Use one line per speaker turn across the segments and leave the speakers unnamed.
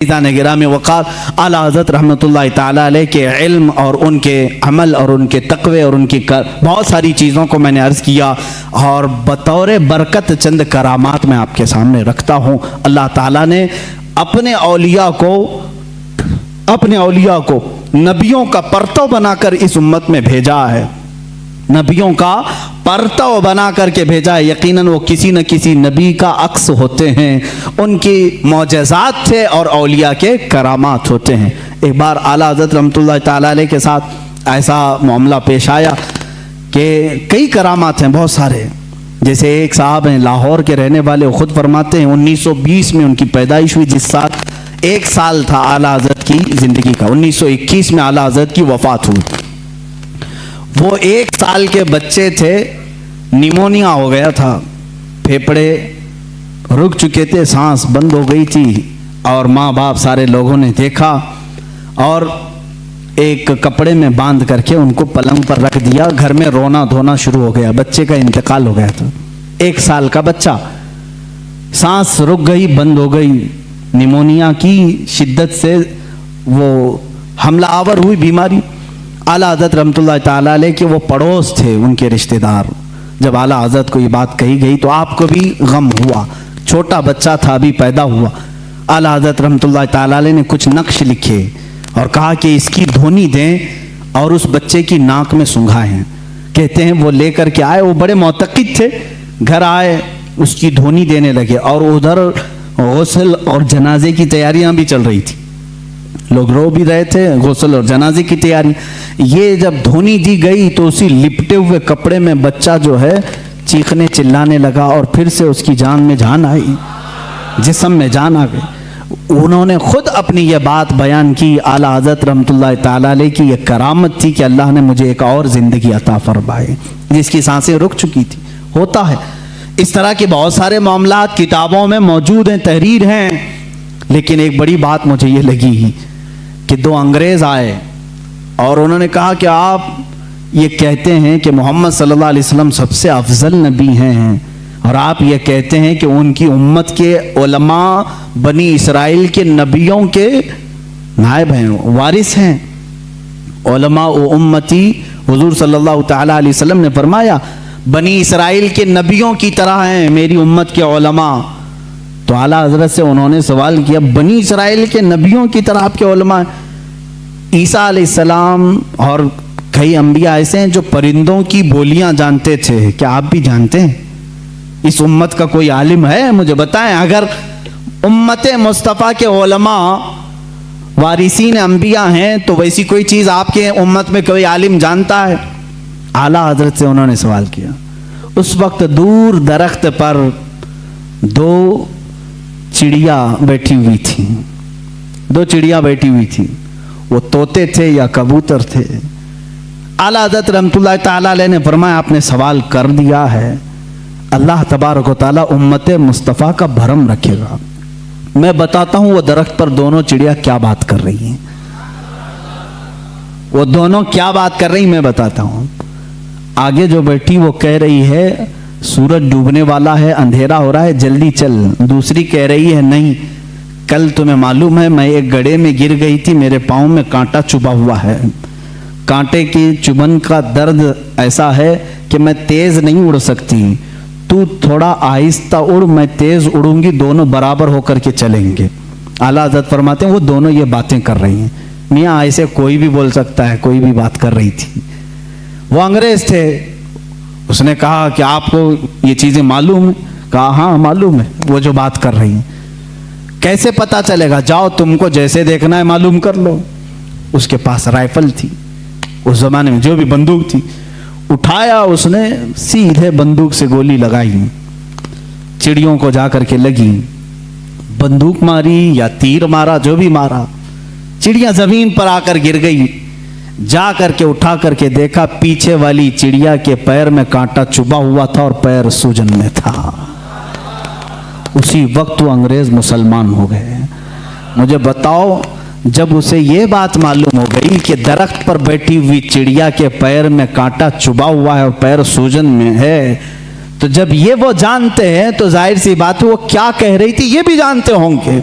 गिरामी वक़ार आला हज़रत रहमतुल्लाहि ताला अलैह के इल्म और उनके अमल और उनके तक़वे और उनकी बहुत सारी चीज़ों को मैंने अर्ज़ किया और बतौर बरकत चंद करामात मैं आपके सामने रखता हूँ। अल्लाह ताला ने अपने औलिया को नबियों का परतव बनाकर इस उम्मत में भेजा है, नबियों का परतव बना करके भेजा है। यकीनन वो किसी न किसी नबी का अक्स होते हैं, उनकी मौजज़ात थे और औलिया के करामात होते हैं। एक बार आला हज़रत रहमतुल्लाहि ताला अलैह के साथ ऐसा मामला पेश आया कि कई करामात हैं, बहुत सारे। जैसे एक साहब हैं लाहौर के रहने वाले, वो खुद फरमाते हैं 1920 में उनकी पैदाइश हुई, जिस साल 1 साल था आला हज़रत की ज़िंदगी का। 1921 में आला हज़रत की वफ़ात हुई। वो 1 साल के बच्चे थे, निमोनिया हो गया था, फेफड़े रुक चुके थे, सांस बंद हो गई थी और माँ बाप सारे लोगों ने देखा और एक कपड़े में बांध करके उनको पलंग पर रख दिया। घर में रोना धोना शुरू हो गया, बच्चे का इंतकाल हो गया था। 1 साल का बच्चा, सांस रुक गई, बंद हो गई, निमोनिया की शिद्दत से वो हमला आवर हुई बीमारी। आला हज़रत रहमतुल्लाहि ताला अलैह के वो पड़ोस थे, उनके रिश्तेदार। जब आला हज़रत को ये बात कही गई तो आपको भी गम हुआ, छोटा बच्चा था, अभी पैदा हुआ। आला हज़रत रहमतुल्लाहि ताला अलैह ने कुछ नक्श लिखे और कहा कि इसकी धोनी दें और उस बच्चे की नाक में सुंघाएं। कहते हैं वो लेकर के आए, वो बड़े मोतक़िद थे, घर आए, उसकी धोनी देने लगे और उधर गुस्ल और जनाजे की तैयारियां भी चल रही थी, लोग रो भी रहे थे, गुस्ल और जनाजे की तैयारी। ये जब धोनी दी गई तो उसी लिपटे हुए कपड़े में बच्चा जो है चीखने चिल्लाने लगा और फिर से उसकी जान में जान आई, जिस्म में जान आ गई। उन्होंने खुद अपनी ये बात बयान की। आला हज़रत रहमतुल्लाहि ताला अलैह की ये करामत थी कि अल्लाह ने मुझे एक और ज़िंदगी अता फरमाई, जिसकी सांसें रुक चुकी थी। होता है इस तरह के बहुत सारे मामलात किताबों में मौजूद हैं, तहरीर हैं। लेकिन एक बड़ी बात मुझे ये लगी कि 2 अंग्रेज़ आए और उन्होंने कहा कि आप ये कहते हैं कि मोहम्मद सल्लल्लाहु अलैहि वसल्लम सबसे अफजल नबी हैं और आप ये कहते हैं कि उनकी उम्मत के उलमा बनी इसराइल के नबियों के नायब हैं, वारिस हैं। उलमा व उम्मती, हुजूर सल्लल्लाहु ताला अलैहि वसल्लम ने फरमाया बनी इसराइल के नबियों की तरह हैं मेरी उम्मत के उलमा। तो आला हज़रत से उन्होंने सवाल किया, बनी इसराइल के नबियों की तरह आपके उलमा? ईसा अलैहिस्सलाम और कई अंबिया ऐसे हैं जो परिंदों की बोलियां जानते थे, क्या आप भी जानते हैं? इस उम्मत का कोई आलिम है? मुझे बताएं। अगर उम्मत मुस्तफ़ा के उलमा वारिसीन अंबिया हैं तो वैसी कोई चीज़ आपके उम्मत में कोई आलिम जानता है? आला हज़रत से उन्होंने सवाल किया। उस वक्त दूर दरख्त पर 2 चिड़िया बैठी हुई थी, 2 चिड़िया बैठी हुई थी। वो तोते थे या कबूतर थे? आला हज़रत रहमतुल्लाहि ताला अलैह ने फरमाया आपने सवाल कर दिया है, अल्लाह तबारक व तआला उम्मत मुस्तफ़ा का भरम रखेगा। मैं बताता हूँ वो दरख्त पर दोनों चिड़िया क्या बात कर रही हैं, वो दोनों क्या बात कर रही मैं बताता हूँ। आगे जो बैठी वो कह रही है सूरज डूबने वाला है, अंधेरा हो रहा है, जल्दी चल। दूसरी कह रही है नहीं, कल तुम्हें मालूम है मैं एक गड्ढे में गिर गई थी, मेरे पाँव में कांटा चुभा हुआ है, कांटे की चुभन का दर्द ऐसा है कि मैं तेज़ नहीं उड़ सकती, तू थोड़ा आहिस्ता उड़, मैं तेज़ उड़ूंगी, दोनों बराबर होकर के चलेंगे। आला हज़रत फरमाते हैं वो दोनों ये बातें कर रही हैं। मियाँ ऐसे कोई भी बोल सकता है, कोई भी बात कर रही थी। वो अंग्रेज़ थे, उसने कहा कि आपको ये चीज़ें मालूम है? कहा हाँ मालूम है, वो जो बात कर रही हैं। कैसे पता चलेगा? जाओ तुमको जैसे देखना है मालूम कर लो। उसके पास राइफल थी, उस ज़माने में जो भी बंदूक थी, उठाया उसने, सीधे बंदूक से गोली लगाई, चिड़ियों को जा करके लगी। बंदूक मारी या तीर मारा, जो भी मारा, चिड़िया ज़मीन पर आकर गिर गई। जा करके उठा करके देखा, पीछे वाली चिड़िया के पैर में कांटा चुभा हुआ था और पैर सूजन में था। उसी वक्त वो अंग्रेज मुसलमान हो गए। मुझे बताओ, जब उसे ये बात मालूम हो गई कि दरख्त पर बैठी हुई चिड़िया के पैर में कांटा चुभा हुआ है और पैर सूजन में है, तो जब ये वो जानते हैं तो जाहिर सी बात है वो क्या कह रही थी ये भी जानते होंगे।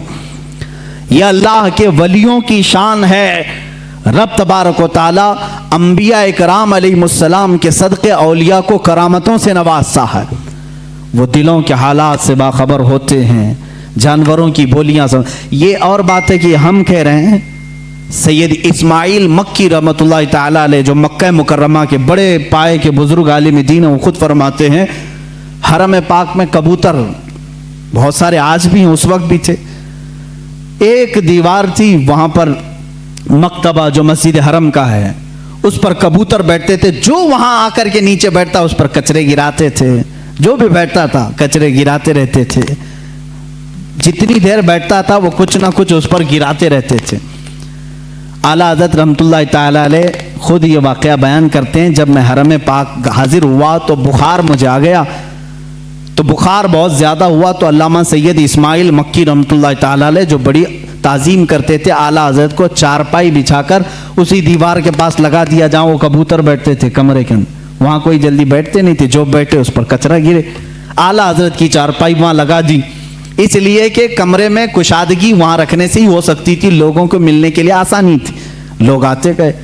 यह अल्लाह के वलियों की शान है। रब तबारक व तआला अंबिया इकराम अलैहिमुस्सलाम के सदक़े औलिया को करामतों से नवाजता है। वो दिलों के हालात से बाखबर होते हैं, जानवरों की बोलियां सुन। ये और बात है कि हम कह रहे हैं सैयद इस्माइल मक्की रहमतुल्लाह ताला अलैह, जो मक्का मुकर्रमा के बड़े पाए के बुजुर्ग आलिम दीन हैं, वो खुद फरमाते हैं हरम पाक में कबूतर बहुत सारे आज भी हैं, उस वक्त भी थे। एक दीवार थी वहां पर मक्तबा जो मस्जिद हरम का है, उस पर कबूतर बैठते थे। जो वहां आकर के नीचे बैठता उस पर कचरे गिराते थे, जो भी बैठता था कचरे गिराते रहते थे। जितनी देर बैठता था वो कुछ ना कुछ उस पर गिराते रहते थे। आला हज़रत रहमतुल्लाह ताला अलैह खुद ये वाक़या बयान करते हैं, जब मैं हरम पाक हाजिर हुआ तो बुखार मुझे आ गया। तो बुखार बहुत ज़्यादा हुआ तो अल्लामा सैयद इस्माइल मक्की रहमतुल्लाह ताला अलैह, जो बड़ी ताज़ीम करते थे, आला हज़रत को चारपाई बिछाकर उसी दीवार के पास लगा दिया जहाँ वो कबूतर बैठते थे कमरे के अंदर। वहाँ कोई जल्दी बैठते नहीं थे, जो बैठे उस पर कचरा गिरे। आला हज़रत की चारपाई वहाँ लगा दी, इसलिए कि कमरे में कुशादगी वहाँ रखने से ही हो सकती थी, लोगों को मिलने के लिए आसानी थी, लोग आते गए।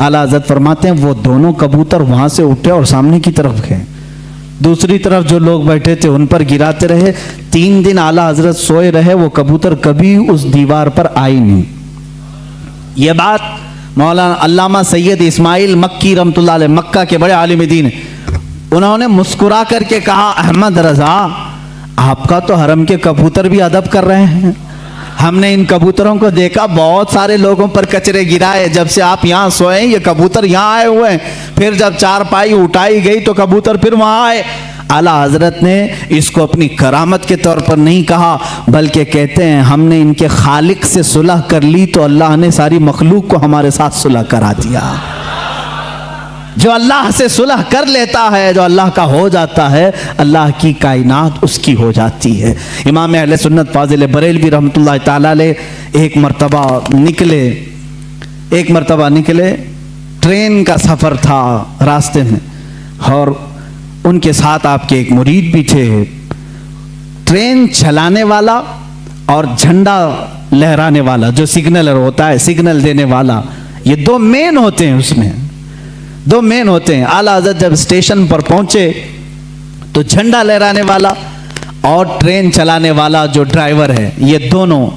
आला हज़रत फरमाते हैं वो दोनों कबूतर वहाँ से उठे और सामने की तरफ गए, दूसरी तरफ जो लोग बैठे थे उन पर गिराते रहे। 3 दिन आला हज़रत सोए रहे, वो कबूतर कभी उस दीवार पर आई नहीं। ये बात मौलाना अल्लामा सैयद इस्माइल मक्की रहमतुल्लाह अलैह, मक्का के बड़े आलिम दीन, उन्होंने मुस्कुरा करके कहा अहमद रज़ा, आपका तो हरम के कबूतर भी अदब कर रहे हैं। हमने इन कबूतरों को देखा, बहुत सारे लोगों पर कचरे गिराए, जब से आप यहाँ सोए ये कबूतर यहाँ आए हुए हैं। फिर जब चारपाई उठाई गई तो कबूतर फिर वहाँ आए। आला हज़रत ने इसको अपनी करामत के तौर पर नहीं कहा, बल्कि कहते हैं हमने इनके खालिक से सुलह कर ली तो अल्लाह ने सारी मखलूक को हमारे साथ सुलह करा दिया। जो अल्लाह से सुलह कर लेता है, जो अल्लाह का हो जाता है, अल्लाह की कायनात उसकी हो जाती है। इमाम अहले सुन्नत फाजिल बरेलवी रहमतुल्लाह ताला अलैह एक मरतबा निकले, ट्रेन का सफ़र था रास्ते में, और उनके साथ आपके एक मुरीद भी थे। ट्रेन चलाने वाला और झंडा लहराने वाला, जो सिग्नलर होता है, सिग्नल देने वाला, ये 2 मेन होते हैं, उसमें 2 मेन होते हैं। आला हज़रत जब स्टेशन पर पहुंचे तो झंडा लहराने वाला और ट्रेन चलाने वाला जो ड्राइवर है, ये दोनों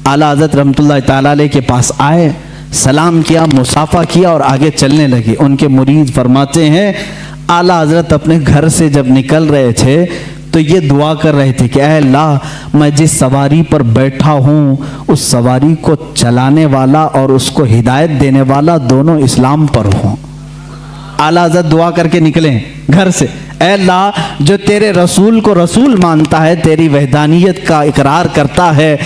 आला हज़रत रहमतुल्लाह ताला अलैह के पास आए, सलाम किया, मुसाफा किया और आगे चलने लगे। उनके मुरीद फरमाते हैं आला हज़रत अपने घर से जब निकल रहे थे तो ये दुआ कर रहे थे कि ऐ अल्लाह, मैं जिस सवारी पर बैठा हूँ उस सवारी को चलाने वाला और उसको हिदायत देने वाला दोनों इस्लाम पर हों। आला हज़रत दुआ करके निकले घर से, ऐ अल्लाह, जो तेरे रसूल को रसूल मानता है, तेरी वहदानियत का इकरार करता है,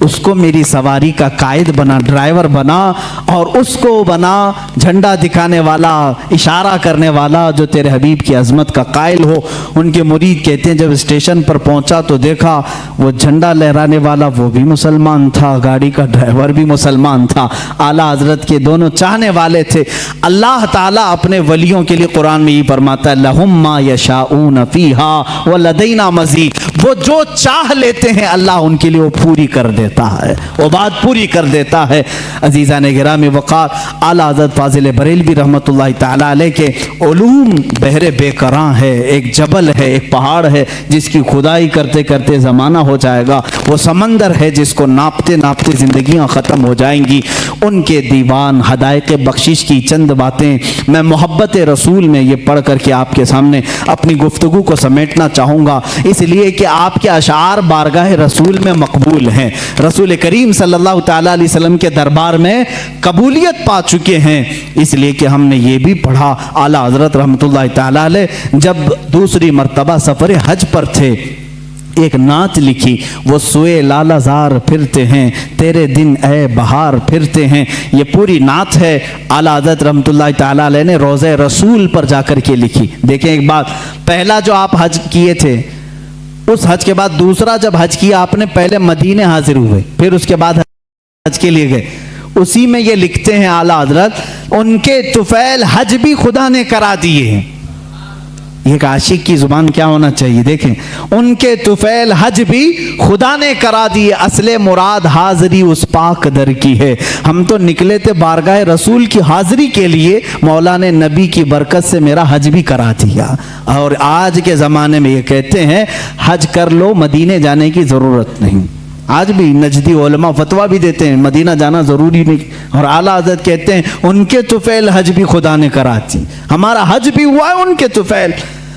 उसको मेरी सवारी का कायद बना, ड्राइवर बना, और उसको बना झंडा दिखाने वाला, इशारा करने वाला, जो तेरे हबीब की अजमत का कायल हो। उनके मुरीद कहते हैं जब स्टेशन पर पहुंचा तो देखा वो झंडा लहराने वाला वो भी मुसलमान था, गाड़ी का ड्राइवर भी मुसलमान था, आला हज़रत के दोनों चाहने वाले थे। अल्लाह ताला अपने वलियों के लिए कुरान में ये फरमाता है लहुम मा यशाऊन फीहा व लदैना मज़ीद, वो जो चाह लेते हैं अल्लाह उनके लिए वो पूरी कर देता है, वो बात पूरी कर देता है। अजीज़ान गिरामी वक़ार, आला हज़रत फाजिल बरेलवी रहमतुल्लाह ताला अलैह के उलूम बहरे बेकरां है, एक जबल है, एक पहाड़ है जिसकी खुदाई करते करते ज़माना हो जाएगा, वो समंदर है जिसको नापते नापते ज़िंदगियाँ ख़त्म हो जाएंगी। उनके दीवान हदायक़ बख्शिश की चंद बातें मैं मोहब्बत रसूल में ये पढ़ करके आपके सामने अपनी गुफ्तगू को समेटना चाहूँगा, इसलिए कि आपके अशार बारगाह रसूल में मकबूल हैं, रसूल करीम सल्लल्लाहु ताला अलैहि वसल्लम के दरबार में कबूलियत पा चुके हैं। इसलिए कि हमने ये भी पढ़ा, आला हज़रत रहमतुल्लाह ताला अलैह जब दूसरी मर्तबा सफ़र हज पर थे, एक नात लिखी, वो सोए लालाजार फिरते हैं, तेरे दिन ए बहार फिरते हैं। ये पूरी नात है, आला हज़रत रहमतुल्लाह ताला अलैह ने रोज़े रसूल पर जाकर के लिखी। देखें एक बात, पहला जो आप हज किए थे, उस हज के बाद दूसरा जब हज किया आपने, पहले मदीने हाजिर हुए, फिर उसके बाद हज के लिए गए। उसी में ये लिखते हैं आला हज़रत, उनके तुफैल हज भी खुदा ने करा दिए हैं। एक आशिक की जुबान क्या होना चाहिए? देखें, उनके तुफैल हज भी खुदा ने करा दिए, असले मुराद हाजिरी उस पाक दर की है। हम तो निकले थे बारगाह रसूल की हाजिरी के लिए, मौला ने नबी की बरकत से मेरा हज भी करा दिया। और आज के ज़माने में ये कहते हैं हज कर लो, मदीने जाने की ज़रूरत नहीं। आज भी नजदी उलमा फतवा भी देते हैं मदीना जाना ज़रूरी नहीं। और आला हज़रत कहते हैं उनके तुफैल हज भी खुदा ने करा दी, हमारा हज भी हुआ है उनके तुफैल।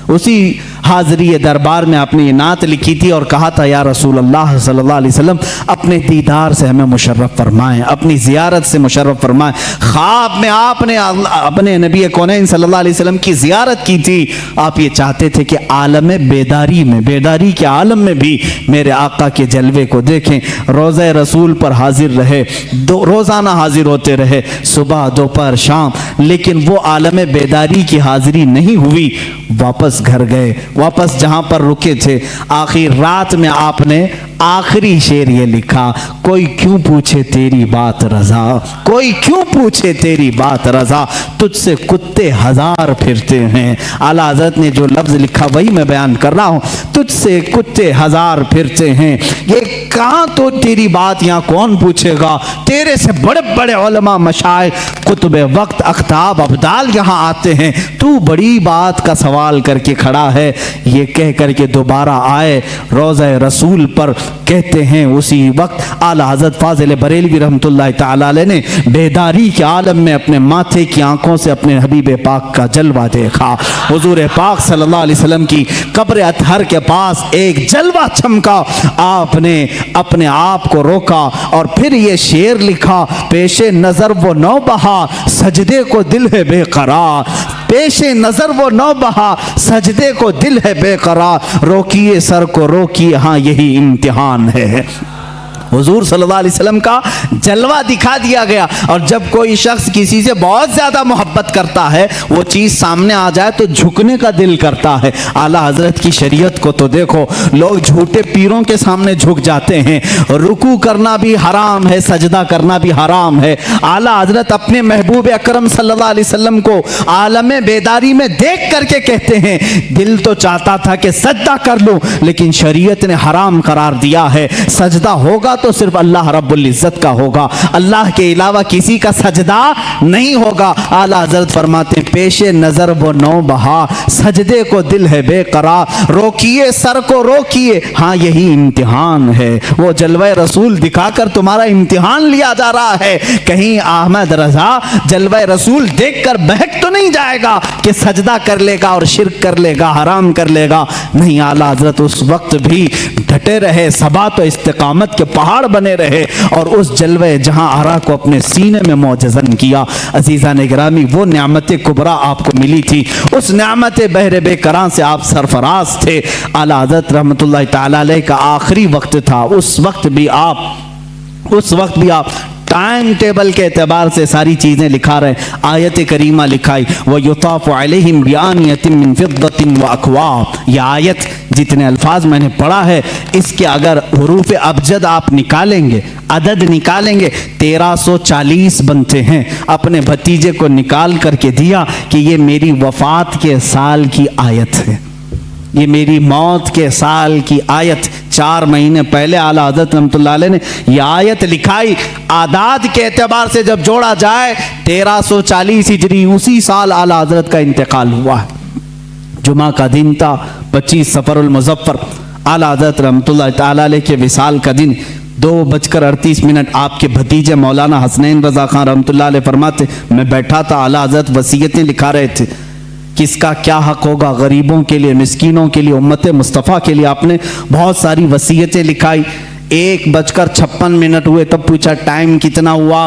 उसी हाज़री दरबार में आपने ये नात लिखी थी और कहा था, या रसूल अल्लाह सल्लल्लाहु अलैहि वसल्लम अपने दीदार से हमें मुशर्रफ फरमाएं, अपनी ज़ियारत से मुशर्रफ फरमाएं। ख्वाब में आपने अपने नबी कौनैन सल्लल्लाहु अलैहि वसल्लम की ज़ियारत की थी। आप ये चाहते थे कि आलम बेदारी में, बेदारी के आलम में भी मेरे आका के जलवे को देखें। रोज़ा रसूल पर हाजिर रहे, रोज़ाना हाजिर होते रहे, सुबह दोपहर शाम, लेकिन वो आलम बेदारी की हाजिरी नहीं हुई। वापस घर गए, वापस जहां पर रुके थे। आखिर रात में आपने आखिरी शेर ये लिखा, कोई क्यों पूछे तेरी बात रजा, कोई क्यों पूछे तेरी बात रजा, तुझसे कुत्ते हजार फिरते हैं। आला हज़रत ने जो लफ्ज लिखा वही मैं बयान कर रहा हूं, तुझसे कुत्ते हजार फिरते हैं। ये कहां तो तेरी बात यहाँ कौन पूछेगा, तेरे से बड़े बड़े उलमा मशाइख कुतुब वक्त अख्ताब अब्दाल यहाँ आते हैं, तू बड़ी बात का सवाल करके खड़ा है। ये कह करके दोबारा आए रोज़ा रसूल पर। कहते हैं उसी वक्त आला हज़रत फाज़िल बरेलवी रहमतुल्लाह तआला अलैह ने बेदारी के आलम में अपने माथे की आंखों से अपने हबीब पाक का जलवा देखा। हुजूर पाक सल्लल्लाहु अलैहि वसल्लम की कब्र अतहर के पास एक जलवा चमका। आपने अपने आप को रोका और फिर ये शेर लिखा, पेशे नजर वो नौ बहा, सजदे को दिल है बेकरार, पेशे नजर वो नौ बहा, सजदे को दिल है बेकरार, रोकिए सर को रोकिए, हाँ यही इम्तिहान है। हुजूर सल्लल्लाहु अलैहि वसल्लम का जलवा दिखा दिया गया। और जब कोई शख्स किसी से बहुत ज़्यादा मोहब्बत करता है, वो चीज़ सामने आ जाए तो झुकने का दिल करता है। आला हज़रत की शरीयत को तो देखो, लोग झूठे पीरों के सामने झुक जाते हैं। रुकू करना भी हराम है, सजदा करना भी हराम है। आला हज़रत अपने महबूब अकरम सल्लल्लाहु अलैहि वसल्लम को आलम बेदारी में देख करके कहते हैं, दिल तो चाहता था कि सजदा कर लूँ, लेकिन शरीयत ने हराम करार दिया है। सजदा होगा तो सिर्फ अल्लाह रब्बुल इज्जत का होगा, अल्लाह के अलावा किसी का सजदा नहीं होगा। आला हज़रत फरमाते हैं, पेशे नजर वो नौ बहा, सजदे को दिल है बेकरार, रोकिए सर को रोकिए, हाँ यही इम्तिहान है। वो जलवा रसूल दिखाकर तुम्हारा इम्तिहान लिया जा रहा है। कहीं अहमद रजा जलवा रसूल देखकर बहक तो नहीं जाएगा कि सजदा कर लेगा और शिर्क कर लेगा, हराम कर लेगा। नहीं, आला हज़रत उस वक्त भी डटे रहे, सबात और इस्तिकामत के पहाड़ बने रहे और उस जलवे जहां आरा को अपने सीने में मौजज़न किया। अजीज़ान गिरामी, वो नियामत कुबरा आपको मिली थी, उस नियामत बहरे बेकरां से आप सरफराज थे। आला हज़रत रहमतुल्लाह तआला अलैह का आखिरी वक्त था, उस वक्त भी आप टाइम टेबल के एतबार से सारी चीज़ें लिखा रहे। आयत करीमा लिखाई, व युताफ़ु अलैहिम बिआनियतिन मिन फिद्दतिन व अक्वाब। यह आयत जितने अल्फाज मैंने पढ़ा है, इसके अगर हुरूफ अबजद आप निकालेंगे, अदद निकालेंगे, 1340 बनते हैं। अपने भतीजे को निकाल करके दिया कि ये मेरी वफ़ात के साल की आयत है, ये मेरी मौत के साल की आयत। 4 महीने पहले आला हज़रत रहमतुल्लाह अलैह ने यह आयत लिखाई। आदाद के एतबार से जब जोड़ा जाए 1340 हिजरी, उसी साल आला हज़रत का इंतकाल हुआ है। जुमा का दिन था, 25 सफ़रुल मुज़फ़्फ़र। आला हज़रत रहमतुल्लाह तआला अलैह के विसाल का दिन 2:38 आपके भतीजे मौलाना हसनैन रज़ा खान रहमतुल्लाह अलैह फरमाते, मैं बैठा था, आला हज़रत वसीयतें लिखा रहे थे, किसका क्या हक होगा, गरीबों के लिए, मिस्कीनों के लिए, उम्मत मुस्तफ़ा के लिए। आपने बहुत सारी वसीयतें लिखाई। 1:56 हुए, तब पूछा टाइम कितना हुआ,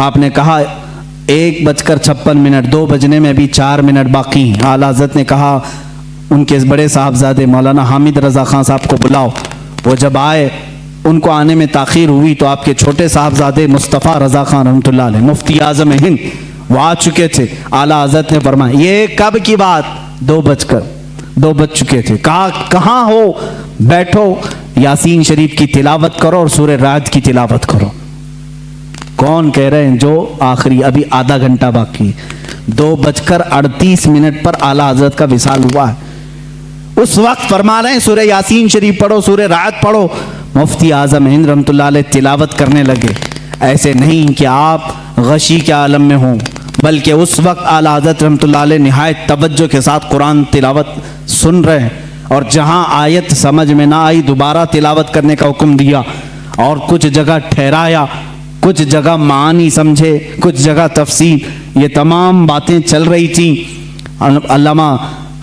आपने कहा 1:56, 2 बजने में भी 4 मिनट बाकी। आला हज़रत ने कहा उनके बड़े साहबजादे मौलाना हामिद रज़ा खान साहब को बुलाओ। वो जब आए, उनको आने में ताख़ीर हुई तो आपके छोटे साहबजादे मुस्तफ़ा रज़ा खान रहमतुल्लाह अलैह मुफ्ती आज़म हिंद वो आ चुके थे। आला हज़रत ने फरमाया, ये कब की बात, 2 बज चुके थे। कहा कहाँ हो, बैठो, यासीन शरीफ की तिलावत करो और सूरह राद की तिलावत करो। कौन कह रहे हैं, जो आखिरी, अभी आधा घंटा बाकी। 2:38 पर आला हजरत का विसाल हुआ है। उस वक्त फरमा रहे हैं सूरह यासीन शरीफ पढ़ो, सूरह रात पढ़ो। मुफ्ती आजम हिंद रहमतुल्लाह अलैह तिलावत करने लगे। ऐसे नहीं कि आप गशी के आलम में हों, बल्कि उस वक्त आला हज़रत रहमतुल्लाह अलैह निहायत तवज्जो के साथ कुरान तिलावत सुन रहे हैं, और जहाँ आयत समझ में ना आई दोबारा तिलावत करने का हुक्म दिया, और कुछ जगह ठहराया, कुछ जगह मानी समझे, कुछ जगह तफसीर, ये तमाम बातें चल रही थी। अल्लामा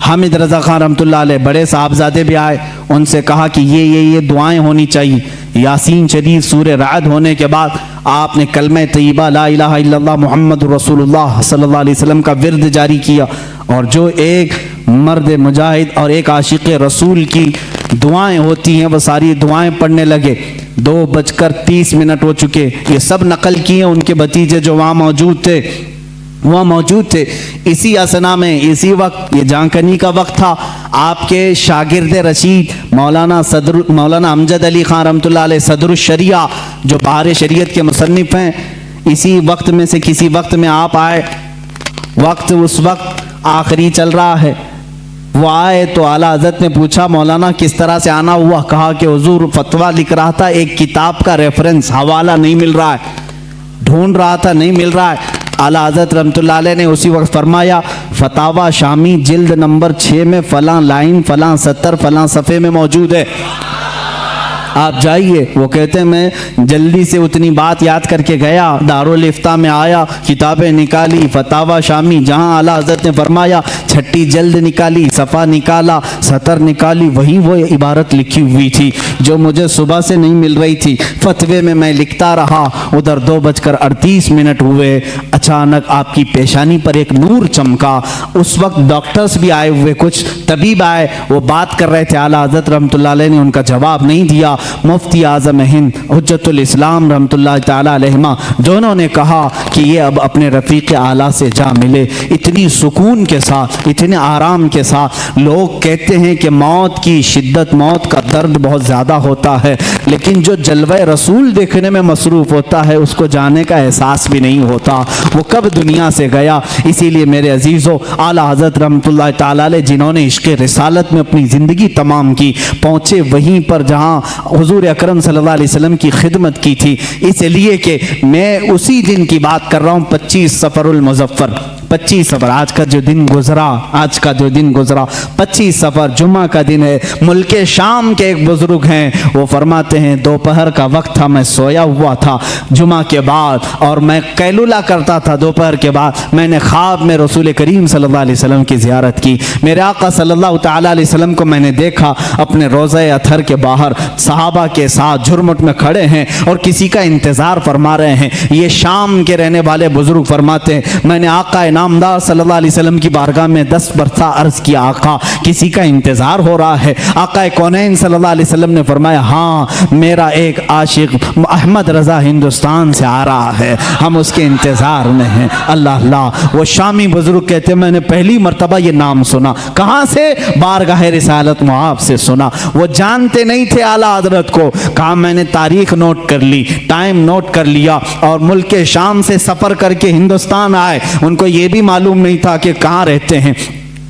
हामिद रज़ा खान रहमतुल्लाह अलैह बड़े साहबजादे भी आए, उनसे कहा कि ये दुआएं होनी चाहिए। यासीन शरीफ सूरह राद होने के बाद आपने कलमे तय्यबा ला इलाहा इल्लल्लाह मुहम्मद रसूलुल्लाह सल्लल्लाहु अलैहि वसल्लम का विर्द जारी किया, और जो एक मर्द मुजाहिद और एक आशिक़ रसूल की दुआएं होती हैं वो सारी दुआएं पढ़ने लगे। 2:30 हो चुके। ये सब नकल किए उनके भतीजे जो वहाँ मौजूद थे। इसी असना में, इसी वक्त, ये जानकनी का वक्त था, आपके शागिर्द रशीद मौलाना अमजद अली खान रहमतुल्लाह अलैह सदरुल शरिया जो बहार शरीयत के मुसन्निफ हैं, इसी वक्त में से किसी वक्त में आप आए। वक्त उस वक्त आखिरी चल रहा है। वो आए तो आला हज़रत ने पूछा मौलाना किस तरह से आना हुआ? कहा कि हुजूर फतवा लिख रहा था, एक किताब का रेफरेंस हवाला नहीं मिल रहा है, ढूंढ रहा था नहीं मिल रहा है। आला हज़रत रहमतुल्लाह अलैह ने उसी वक्त फरमाया फतावा शामी जिल्द नंबर 6 में फलां लाइन फलां सतर फलां सफ़े में मौजूद है, आप जाइए। वो कहते हैं मैं जल्दी से उतनी बात याद करके गया, दारुल इफ्ता में आया, किताबें निकाली, फतावा शामी जहाँ आला हज़रत ने फरमाया, छठी जल्द निकाली, सफ़ा निकाला, सतर निकाली, वही वो इबारत लिखी हुई थी जो मुझे सुबह से नहीं मिल रही थी। फतवे में मैं लिखता रहा, उधर 2:38 हुए। अचानक आपकी पेशानी पर एक नूर चमका। उस वक्त डॉक्टर्स भी आए हुए, कुछ तबीब आए, वो बात कर रहे थे। आला हज़रत रहमतुल्लाह अलैह ने उनका जवाब नहीं दिया। मुफ्ती आज़म हिंद हुज्जतुल इस्लाम रहमतुल्लाह ताला अलैहिमा दोनों ने कहा कि ये अब अपने रफ़ीक़ आला से जा मिले। इतनी सुकून के साथ, इतने आराम के साथ। लोग कहते हैं कि मौत की शिद्दत, मौत का दर्द बहुत ज़्यादा होता है, लेकिन जो जलवे रसूल देखने में मसरूफ़ होता है उसको जाने का एहसास भी नहीं होता वो कब दुनिया से गया। इसीलिए मेरे अजीज़ों, आला हज़रत रहमतुल्लाह ताला अलैह जिन्होंने इश्क़ रिसालत में अपनी ज़िंदगी तमाम की, पहुँचे वहीं पर जहाँ हुजूर अकरम सल्लल्लाहु अलैहि वसल्लम की खिदमत की थी। इसलिए कि मैं उसी दिन की बात कर रहा हूँ, 25 सफ़रुल मुज़फ़्फ़र, 25 सफ़र, आज का जो दिन गुजरा 25 सफ़र जुम्मा का दिन है। मुल्क शाम के एक बुजुर्ग हैं, वो फरमाते हैं दोपहर का वक्त था, मैं सोया हुआ था जुम्मा के बाद, और मैं कैलुला करता था दोपहर के बाद। मैंने ख्वाब में रसूल करीम सल्लल्लाहु अलैहि वसल्लम की ज़ियारत की। मेरे आका सल्लल्लाहु ताला अलैहि वसल्लम को मैंने देखा अपने रोज़े अथर के बाहर सहाबा के साथ झुरमुट में खड़े हैं और किसी का इंतज़ार फरमा रहे हैं। ये शाम के रहने वाले बुजुर्ग फरमाते हैं मैंने आका नामदार सल्लल्लाहु अलैहि वसल्लम की बारगाह में 10 मरतबा अर्ज़ किया, आका किसी का इंतज़ार हो रहा है। आका कौनैन सल्लल्लाहु अलैहि वसल्लम ने फरमाया हाँ, मेरा एक आशिक अहमद रज़ा हिंदुस्तान से आ रहा है, हम उसके इंतज़ार में हैं। अल्लाह अल्लाह। वो शामी बुजुर्ग कहते हैं मैंने पहली मरतबा ये नाम सुना। कहाँ से? बारगाह रिसालत मुआब से सुना। वो जानते नहीं थे आला हज़रत को। कहा मैंने तारीख नोट कर ली, टाइम नोट कर लिया, और मुल्क शाम से सफ़र करके हिंदुस्तान आए। उनको ये भी मालूम नहीं था कि कहाँ रहते हैं।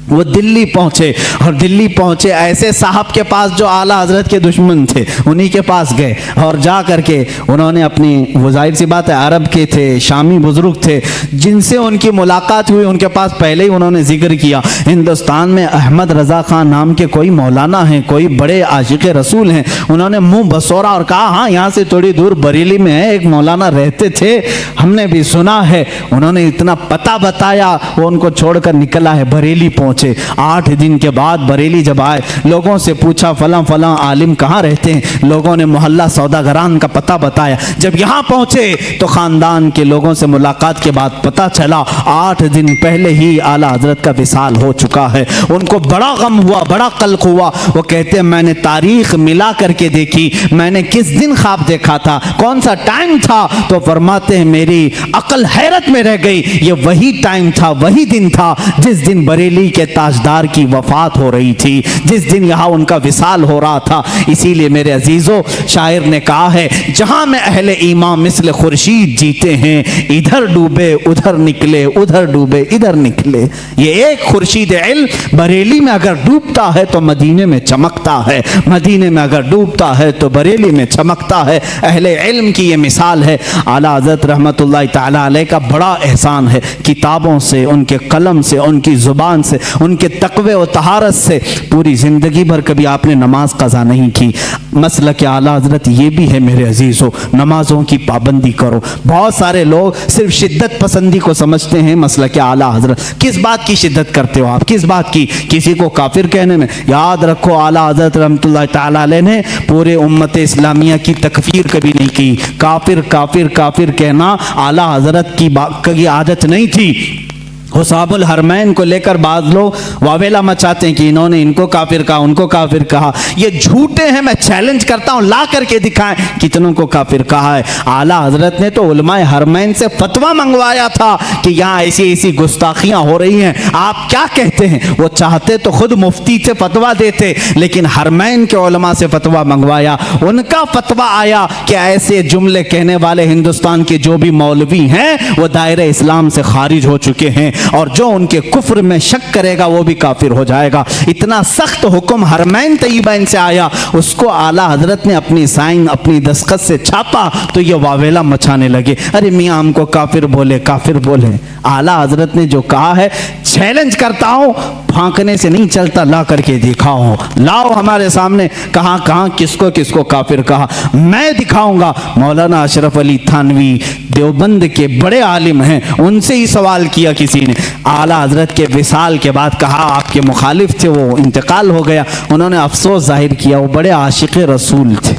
वो दिल्ली पहुँचे, और दिल्ली पहुँचे ऐसे साहब के पास जो आला हज़रत के दुश्मन थे, उन्हीं के पास गए, और जा करके उन्होंने अपनी, वो जाहिर सी बात है अरब के थे, शामी बुजुर्ग थे, जिनसे उनकी मुलाकात हुई उनके पास पहले ही उन्होंने जिक्र किया हिंदुस्तान में अहमद रज़ा खान नाम के कोई मौलाना हैं, कोई बड़े आशिक़ रसूल हैं। उन्होंने मुँह बसोरा और कहा हाँ, यहाँ से थोड़ी दूर बरेली में है, एक मौलाना रहते थे, हमने भी सुना है। उन्होंने इतना पता बताया, वो उनको छोड़कर निकला है, बरेली पहुँचे। 8 दिन के बाद बरेली जब आए, लोगों से पूछा फलां फलां आलिम कहाँ रहते हैं। लोगों ने मोहल्ला सौदागरान का पता बताया। जब यहाँ पहुँचे तो ख़ानदान के लोगों से मुलाकात के बाद पता चला 8 दिन पहले ही आला हज़रत का विसाल हो चुका है। उनको बड़ा गम हुआ, बड़ा कल्क हुआ। वो कहते हैं मैंने तारीख मिला करके देखी, मैंने किस दिन ख्वाब देखा था, कौन सा टाइम था। तो फरमाते हैं मेरी अकल हैरत में रह गई। ये वही टाइम था, वही दिन था जिस दिन बरेली के ताजदार की वफात हो रही थी, जिस दिन यहाँ उनका विसाल हो रहा था। इसीलिए मेरे अजीजों, शायर ने कहा है, जहां में अहले ईमान मिस्ल खुर्शीद जीते हैं, इधर डूबे उधर निकले, उधर डूबे इधर निकले। ये एक खुर्शीद इल्म बरेली में अगर डूबता है तो मदीने में चमकता है, मदीने में अगर डूबता है तो बरेली में चमकता है। अहले इल्म की ये मिसाल है। आला हज़रत रहमतुल्लाह ताला अलैह का बड़ा एहसान है, किताबों से, उनके कलम से, उनकी ज़ुबान से, उनके तक़वे और तहारत से पूरी ज़िंदगी भर कभी आपने नमाज क़ज़ा नहीं की। मसलक आला हज़रत ये भी है मेरे अजीज़ों, नमाज़ों की पाबंदी करो। बहुत सारे लोग सिर्फ शिद्दत पसंदी को समझते हैं मसलक आला हज़रत। किस बात की शिद्दत करते हो आप? किस बात की? किसी को काफिर कहने में? याद रखो, आला हज़रत रहमतुल्लाह ताला अलैह ने पूरे उम्मत इस्लामिया की तकफीर कभी नहीं की। काफिर काफिर काफिर कहना आला हज़रत की आदत नहीं थी। हुसाबुल हरमैन को लेकर बाद लोग वावेला मचाते हैं कि इन्होंने इनको काफिर कहा, उनको काफिर कहा। ये झूठे हैं, मैं चैलेंज करता हूं, ला करके दिखाएं कितनों को काफिर कहा है। आला हजरत ने तो उलमाए हरमैन से फतवा मंगवाया था कि यहाँ ऐसी ऐसी गुस्ताखियां हो रही हैं, आप क्या कहते हैं? वो चाहते तो खुद मुफ्ती से फतवा देते, लेकिन हरमैन के उलमा से फतवा मंगवाया। उनका फतवा आया कि ऐसे जुमले कहने वाले हिंदुस्तान के जो भी मौलवी हैं वो दायरे इस्लाम से खारिज हो चुके हैं, और जो उनके कुफ्र में शक करेगा वो भी काफिर हो जाएगा। इतना सख्त हुक्म हरमैन तय्यबैन से आया, उसको आला हजरत ने अपनी साइन, अपनी दस्तखत से छापा तो ये वावेला मचाने लगे, अरे मियाँ हमको काफिर बोले, काफिर बोले। आला हजरत ने जो कहा है, चैलेंज करता हूं, फांकने से नहीं चलता, ला करके दिखाओ, लाओ हमारे सामने कहां कहां किसको किसको काफिर कहा, मैं दिखाऊंगा। मौलाना अशरफ अली थानवी देवबंद के बड़े आलिम हैं, उनसे ही सवाल किया किसी ने। आला हजरत के विसाल के बाद कहा, आपके मुखालिफ थे, वो इंतकाल हो गया। उन्होंने अफसोस जाहिर किया, वो बड़े आशिक रसूल थे।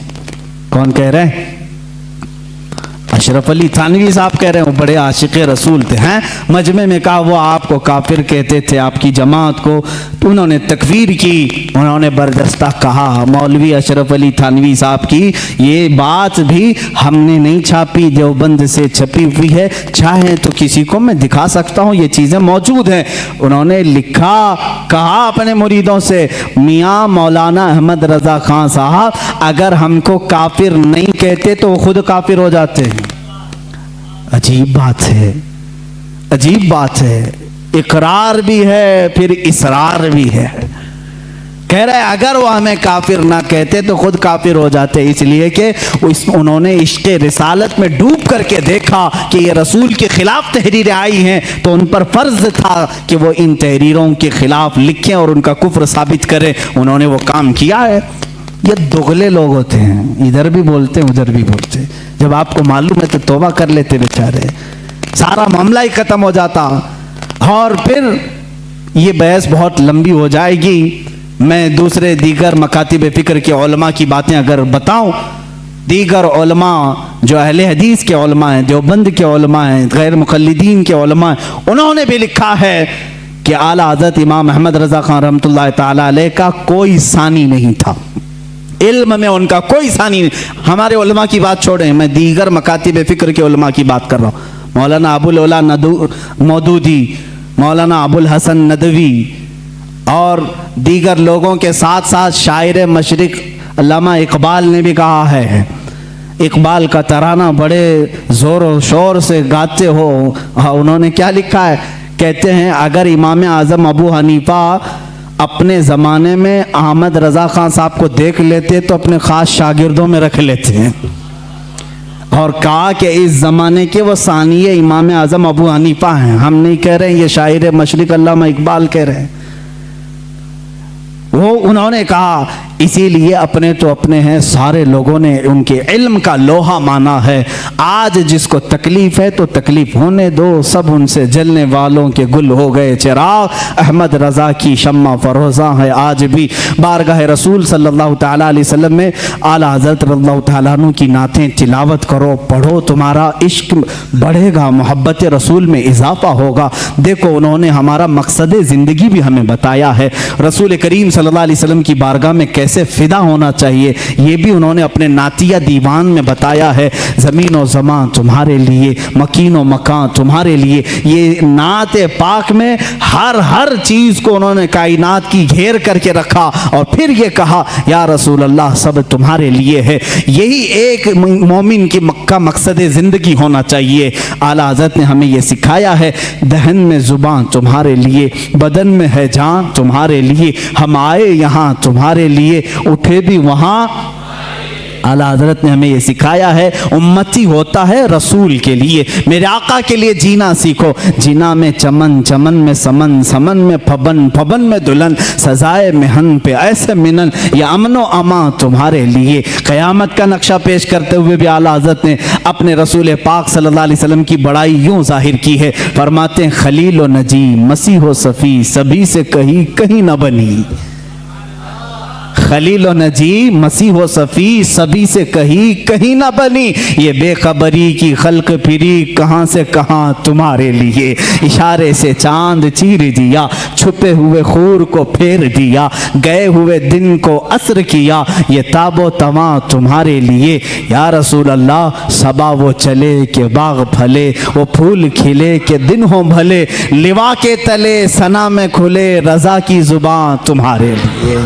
कौन कह रहे हैं? अशरफ अली थानवी साहब कह रहे हैं वो बड़े आशिक रसूल थे। हैं मजमे में कहा वो आपको काफिर कहते थे, आपकी जमात को, तो उन्होंने तकफीर की, उन्होंने बरदस्ता कहा। मौलवी अशरफ अली थानवी साहब की ये बात भी हमने नहीं छापी, देवबंद से छपी हुई है, चाहे तो किसी को मैं दिखा सकता हूँ, ये चीज़ें मौजूद हैं। उन्होंने लिखा, कहा अपने मुरीदों से, मियाँ मौलाना अहमद रज़ा खान साहब अगर हमको काफिर नहीं कहते तो वो खुद काफिर हो जाते हैं। अजीब बात है, अजीब बात है। इकरार भी है फिर इसरार भी है। कह रहा है अगर वो हमें काफिर ना कहते तो खुद काफिर हो जाते, इसलिए कि उन्होंने इश्क़े रिसालत में डूब करके देखा कि ये रसूल के खिलाफ तहरीरें आई हैं, तो उन पर फर्ज था कि वो इन तहरीरों के खिलाफ लिखें और उनका कुफ्र साबित करें। उन्होंने वो काम किया है। ये दुगले लोग होते हैं, इधर भी बोलते हैं उधर भी बोलते हैं। जब आपको मालूम है तो तौबा कर लेते बेचारे, सारा मामला ही खत्म हो जाता। और फिर ये बहस बहुत लंबी हो जाएगी। मैं दूसरे दीगर मकातिब फ़िक्र के उलमा की बातें अगर बताऊं, दीगर उलमा जो अहले हदीस के उलमा हैं, देवबंद के उलमा हैं, गैर मुक़ल्लिदीन के उलमा हैं, उन्होंने भी लिखा है कि आला हज़रत इमाम अहमद रज़ा खान रहमतुल्लाह ताला अलैह का कोई सानी नहीं था, इल्म में उनका कोई सानी नहीं। हमारे उलमा की बात छोड़ें, मैं दीगर मकातिब फ़िक्र के उलमा की बात कर रहा हूँ। मौलाना अबुल उला मौदूदी, मौलाना अबुल हसन नदवी और दीगर लोगों के साथ साथ शायर मशरिक अल्लामा इकबाल ने भी कहा है। इकबाल का तराना बड़े ज़ोर और शोर से गाते हो। उन्होंने क्या लिखा है? कहते हैं अगर इमाम आज़म अबू हनीफा अपने ज़माने में अहमद रज़ा खान साहब को देख लेते तो अपने ख़ास शागिर्दों में रख लेते हैं, और कहा कि इस ज़माने के वो सानिये इमाम आज़म अबू हनीफा हैं। हम नहीं कह रहे हैं, ये शायर मशरिक अल्लामा इकबाल कह रहे हैं। वो उन्होंने कहा इसीलिए अपने तो अपने हैं, सारे लोगों ने उनके इल्म का लोहा माना है। आज जिसको तकलीफ़ है तो तकलीफ़ होने दो, सब उनसे जलने वालों के गुल हो गए चिराग। अहमद रज़ा की शम्मा फरोज़ा है आज भी। बारगाह रसूल सल्लल्लाहु ताला अलैहि वसल्लम में आला हज़रत रज़ियल्लाहु ताला अन्हु की नातें तिलावत करो, पढ़ो, तुम्हारा इश्क बढ़ेगा, मोहब्बत रसूल में इजाफ़ा होगा। देखो उन्होंने हमारा मकसद ज़िंदगी भी हमें बताया है। रसूल करीम सल्लल्लाहु अलैहि वसल्लम की बारगाह में कैसे फिदा होना चाहिए, ये भी उन्होंने अपने नातिया दीवान में बताया है। ज़मीन व ज़मां तुम्हारे लिए, मकीन व मकान तुम्हारे लिए। ये नात पाक में हर चीज़ को उन्होंने कायनात की घेर करके रखा और फिर ये कहा या रसूल अल्लाह सब तुम्हारे लिए है। यही एक मोमिन की मक्का मकसद ज़िंदगी होना चाहिए। आला हज़रत ने हमें ये सिखाया है, दहन में ज़ुबान तुम्हारे लिए, बदन में है जान तुम्हारे लिए, हम आए यहाँ तुम्हारे लिए, उठे भी वहाँ। आला हज़रत ने हमें ये सिखाया है, उम्मती होता है रसूल के लिए, मेरे आका के लिए जीना सीखो। जीना में चमन, चमन में समन, समन में फबन, फबन में दुल्हन, सजाए मेहन पे ऐसे मिनन, ये अमनो अमा तुम्हारे लिए। क़यामत का नक्शा पेश करते हुए भी आला हज़रत ने अपने रसूल पाक सल्लल्लाहु अलैहि वसल्लम की बड़ाई यूँ ज़ाहिर की है। फरमाते हैं खलील व नजी, मसीह व सफ़ी, सभी से कहीं कहीं न बनी। खलील व नजी, मसीह व सफ़ी, सभी से कहीं ना बनी। ये बेखबरी की खल्क फिरी, कहाँ से कहाँ तुम्हारे लिए। इशारे से चांद चीर दिया, छुपे हुए खूर को फेर दिया, गए हुए दिन को असर किया, ये ताबो तमा तुम्हारे लिए। या रसूल अल्लाह सबा वो चले के बाग फले, वो फूल खिले के दिन हो भले, लिवा के तले सना में खुले, रज़ा की ज़ुबान तुम्हारे लिए।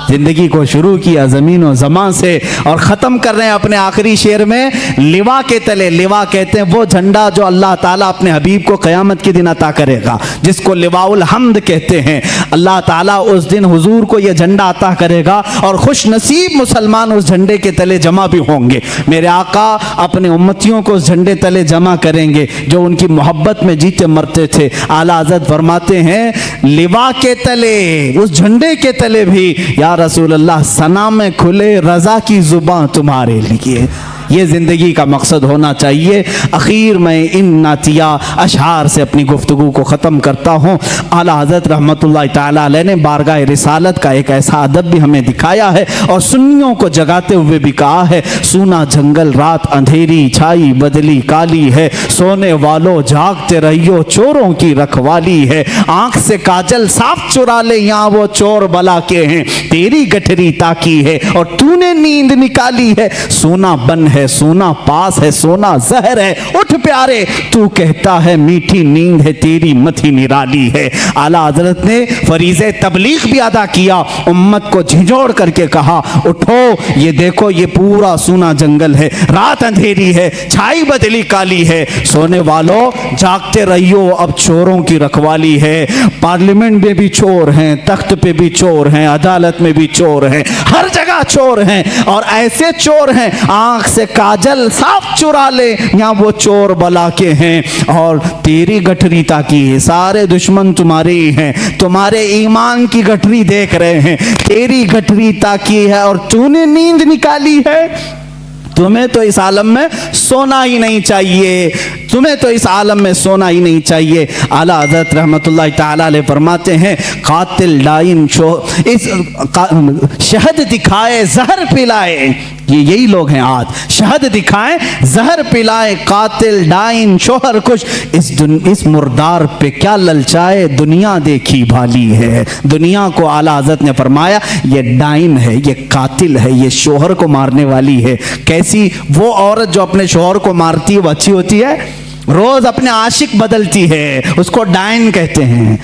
ज़िंदगी को शुरू किया ज़मीन व ज़मां से और ख़त्म कर रहे हैं अपने आखिरी शेर में लिवा के तले। लिवा कहते हैं वो झंडा जो अल्लाह ताला अपने हबीब को क़यामत के दिन अता करेगा, जिसको लिवाउल हम्द कहते हैं। अल्लाह ताला उस दिन हुजूर को ये झंडा अता करेगा और खुश नसीब मुसलमान उस झंडे के तले जमा भी होंगे। मेरे आका अपने उम्मतियों को उस झंडे तले जमा करेंगे जो उनकी मोहब्बत में जीते मरते थे। आला हज़रत फरमाते हैं लिवा के तले, उस झंडे के तले भी या रसूल अल्लाह सना में खुले, रज़ा की ज़ुबान तुम्हारे लिए। ये ज़िंदगी का मकसद होना चाहिए। आखिर में इन नातिया अशआर से अपनी गुफ्तगू को ख़त्म करता हूँ। आला हज़रत रहमतुल्लाह ताला अलैह ने बारगाह रिसालत का एक ऐसा अदब भी हमें दिखाया है और सुन्नियों को जगाते हुए भी कहा है, सूना जंगल रात अंधेरी छाई बदली काली है, सोने वालों जागते रहियो चोरों की रखवाली है, आँख से काजल साफ चुरा ले यहाँ वो चोर बला के हैं, तेरी गठरी ताकी है और तूने नींद निकाली है, सोना बन है सोना पास है, सोना जहर है, उठ प्यारे तू कहता है मीठी नींद है, तेरी मथी निराली है। आला हज़रत ने फरीज़े तबलीग भी अदा किया, उम्मत को झिझोड़ करके कहा उठो, ये देखो ये पूरा सूना जंगल है, रात अंधेरी है, छाई बदली काली है, सोने वालों जागते रहियो अब चोरों की रखवाली है। पार्लियामेंट में भी चोर हैं, तख्त पे भी चोर हैं, अदालत में भी चोर हैं, हर जगह चोर हैं और ऐसे चोर हैं आंख से काजल साफ चुरा ले यहाँ वो चोर बला के हैं और तेरी गठरी ताकी है, सारे दुश्मन तुम्हारे ही हैं, तुम्हारे ईमान की गठरी देख रहे हैं, तेरी गठरी ताकी है और तूने नींद निकाली है। तुम्हें तो इस आलम में सोना ही नहीं चाहिए, तुम्हें तो इस आलम में सोना ही नहीं चाहिए। आला हज़रत रहमतुल्लाह ताला अलैह फरमाते हैं कातिल डाइन इस शहद दिखाए जहर पिलाए, ये यही लोग हैं आज, शहद दिखाएं जहर पिलाए, कातिल डाइन शोहर कुछ, इस मुर्दार पे क्या ललचाए, दुनिया देखी भाली है। दुनिया को आला हज़रत ने फरमाया ये डाइन है, ये कातिल है, ये शोहर को मारने वाली है। कैसी वो औरत जो अपने शोहर को मारती है वो अच्छी होती है? रोज अपने आशिक बदलती है, उसको डाइन कहते हैं।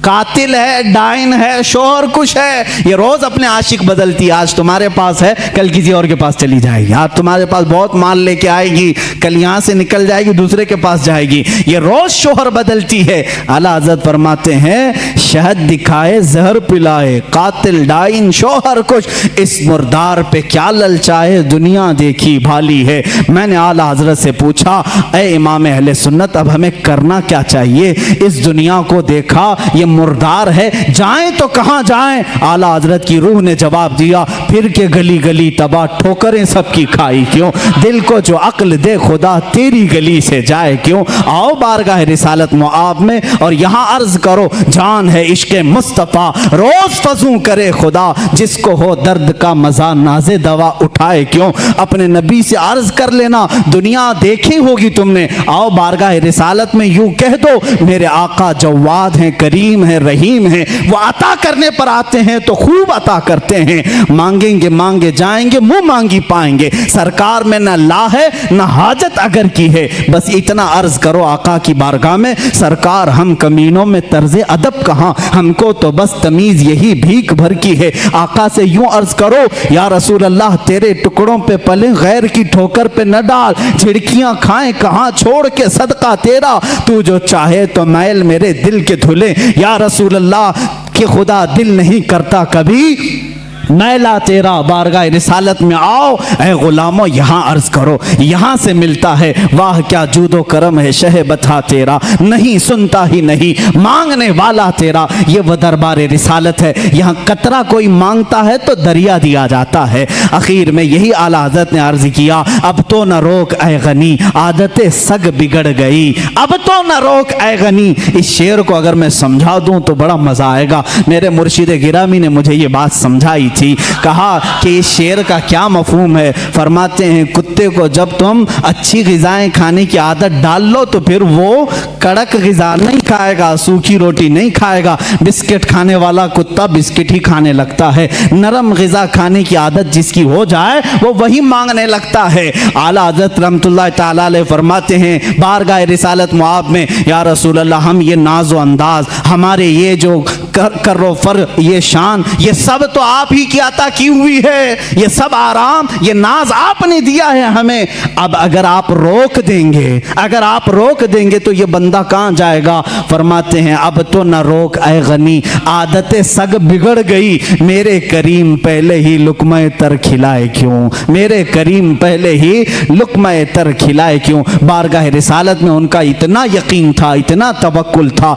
कातिल है, डाइन है, शोहर कुछ है, ये रोज अपने आशिक बदलती है। आज तुम्हारे पास है, कल किसी और के पास चली जाएगी। आज तुम्हारे पास बहुत माल लेके आएगी, कल यहाँ से निकल जाएगी, दूसरे के पास जाएगी। ये रोज शोहर बदलती है। आला हज़रत फरमाते हैं शहद दिखाए जहर पिलाए, कातिल डाइन शोहर कुछ, इस मुर्दार पे क्या ललचाए, दुनिया देखी भाली है। मैंने आला हज़रत से पूछा ए इमाम अहले सुन्नत अब हमें करना क्या चाहिए? इस दुनिया को देखा ये मुर्दार है, जाएं तो कहां जाएं? आला हज़रत की रूह ने जवाब दिया फिर के गली गली तबाह, ठोकरें सबकी खाई क्यों, दिल को जो अक्ल दे खुदा तेरी गली से जाए क्यों। आओ बारगाह रिसालत मुआब में और यहाँ अर्ज करो, जान है इश्क मुस्तफ़ा रोज फजू करे खुदा, जिसको हो दर्द का मजा नाजे दवा उठाए क्यों। अपने नबी से अर्ज कर लेना, दुनिया देखी होगी तुमने, आओ बारगाह रिसालत में यूं कह दो, मेरे आका जवाद हैं, करीम हैं, रहीम हैं, वो अता करने पर आते हैं तो खूब अता करते हैं, मांगेंगे मांगे जाएंगे, मुंह मांगी पाएंगे, सरकार में न ला है न हाजत अगर की है। बस इतना अर्ज करो आका की बारगाह में, सरकार हम कमीनों में तर्ज़े अदब कहाँ, हमको तो बस तमीज यही भीख भर की है। आका से यूं अर्ज करो, या रसूल अल्लाह तेरे टुकड़ों पे पले, गैर की ठोकर पे न डाल, झिड़कियां खाएं कहाँ छोड़ के सदका तेरा, तू जो चाहे तो मैल मेरे दिल के धुले। या रसूल अल्लाह कि खुदा दिल नहीं करता कभी मैला तेरा, बारगाह रिसालत में आओ ऐ गुलामों यहाँ अर्ज करो, यहाँ से मिलता है, वाह क्या जूदो करम है शह बता तेरा, नहीं सुनता ही नहीं मांगने वाला तेरा। ये वह दरबार रिसालत है, यहाँ कतरा कोई मांगता है तो दरिया दिया जाता है। आखिर में यही आला हज़रत ने अर्ज किया, अब तो न रोक ऐ गनी आदतें सग बिगड़ गई, अब तो न रोक ऐ गनी। इस शेर को अगर मैं समझा दूं तो बड़ा मजा आएगा। मेरे मुर्शिद गिरामी ने मुझे ये बात समझाई थी, कहा कि इस शेर का क्या मफहूम है। फरमाते हैं, कुत्ते को जब तुम अच्छी ग़िज़ाएं खाने की आदत डाल लो तो फिर वो कड़क ग़िज़ा नहीं खाएगा, सूखी रोटी नहीं खाएगा। बिस्किट खाने वाला कुत्ता बिस्किट ही खाने लगता है। नरम ग़िज़ा खाने की आदत जिसकी हो जाए वो वही मांगने लगता है। आला हज़रत रहमतुल्लाह तआला अलैह फरमाते हैं बारगाह रिसालत मुआब में, या रसूल अल्लाह हम ये नाज़ो अंदाज, हमारे ये जो करो फर, ये शान, ये सब तो आप ही की अता की हुई है, ये सब आराम, ये नाज आपने दिया है हमें। अब अगर आप रोक देंगे, अगर आप रोक देंगे तो ये बंदा कहां जाएगा। फरमाते हैं, अब तो न रोक ऐ गनी आदतें सग बिगड़ गई, मेरे करीम पहले ही लुक़्मा तर खिलाए क्यों, मेरे करीम पहले ही लुक़्मा तर खिलाए क्यों। बारगाह रिसालत में उनका इतना यकीन था, इतना तवक्कुल था।